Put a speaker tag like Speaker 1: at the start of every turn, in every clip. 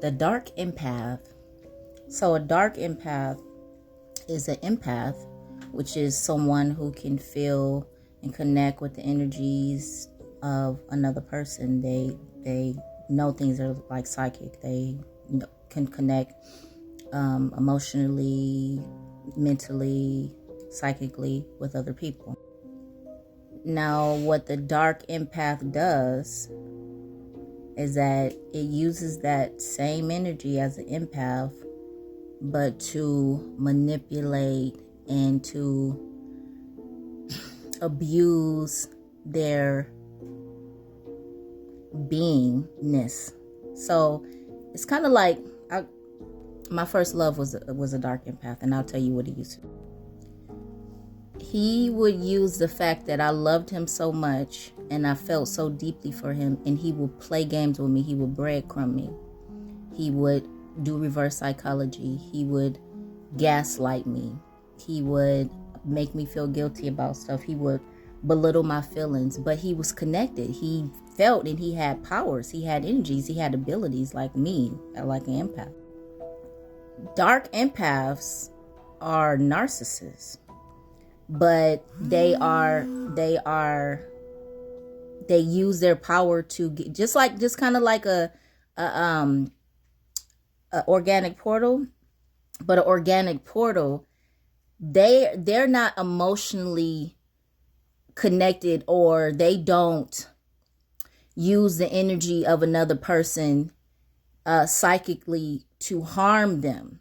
Speaker 1: The dark empath. So a dark empath is an empath, which is someone who can feel and connect with the energies of another person. They know things are like psychic. They can connect emotionally, mentally, psychically with other people. Now, what the dark empath does is that it uses that same energy as an empath, but to manipulate and to abuse their beingness. So it's kind of like my first love was a dark empath, and I'll tell you what he used to do. He would use the fact that I loved him so much and I felt so deeply for him, and he would play games with me. He would breadcrumb me. He would do reverse psychology. He would gaslight me. He would make me feel guilty about stuff. He would belittle my feelings, but he was connected. He felt and he had powers. He had energies. He had abilities like me, like an empath. Dark empaths are narcissists, but they use their power to get, just kind of like a organic portal, but an organic portal, they're not emotionally connected, or they don't use the energy of another person psychically to harm them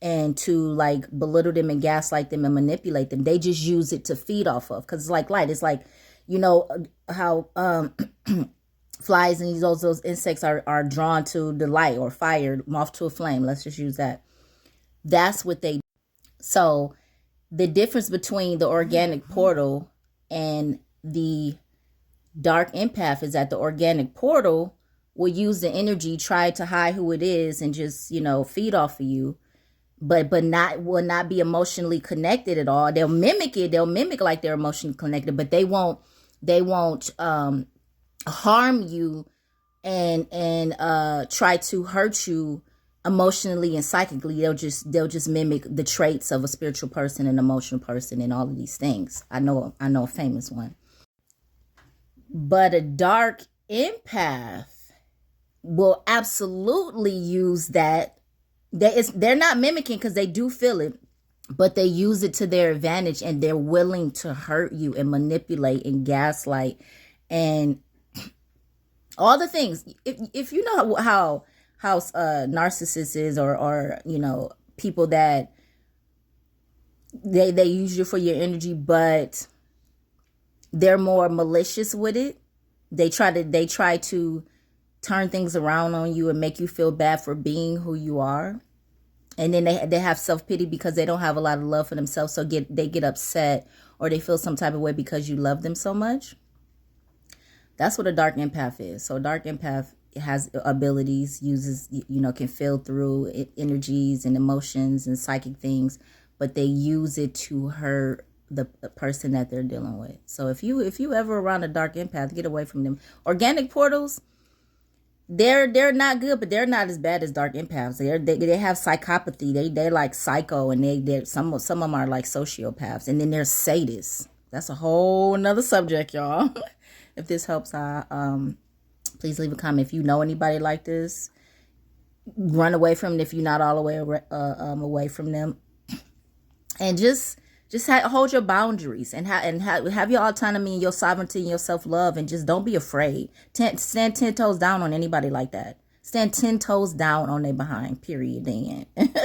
Speaker 1: and to like belittle them and gaslight them and manipulate them. They just use it to feed off of, because it's like light. It's like, you know how flies and those insects are drawn to the light, or fire, moth to a flame. Let's just use that. That's what they do. So the difference between the organic portal and the dark empath is that the organic portal will use the energy, try to hide who it is, and just, feed off of you, but will not be emotionally connected at all. They'll mimic it. They'll mimic like they're emotionally connected, but they won't harm you and try to hurt you emotionally and psychically. They'll just mimic the traits of a spiritual person, an emotional person, and all of these things. I know a famous one. But a dark empath will absolutely use that. They're not mimicking because they do feel it, but they use it to their advantage, and they're willing to hurt you and manipulate and gaslight and all the things. If you know how narcissists is, or people that they use you for your energy, but they're more malicious with it. They try to turn things around on you and make you feel bad for being who you are. And then they have self-pity because they don't have a lot of love for themselves. So they get upset, or they feel some type of way because you love them so much. That's what a dark empath is. So a dark empath has abilities, uses, can feel through energies and emotions and psychic things, but they use it to hurt the person that they're dealing with. So if you ever around a dark empath, get away from them. Organic portals, they're not good, but they're not as bad as dark empaths. They have psychopathy. They're like psycho, and they're some of them are like sociopaths, and then there's sadists. That's a whole nother subject, y'all. If this helps, please leave a comment. If you know anybody like this, run away from them if you're not all the way away from them, and just hold your boundaries and have your autonomy and your sovereignty and your self-love, and just don't be afraid. Stand 10 toes down on anybody like that. Stand 10 toes down on their behind, period, the end.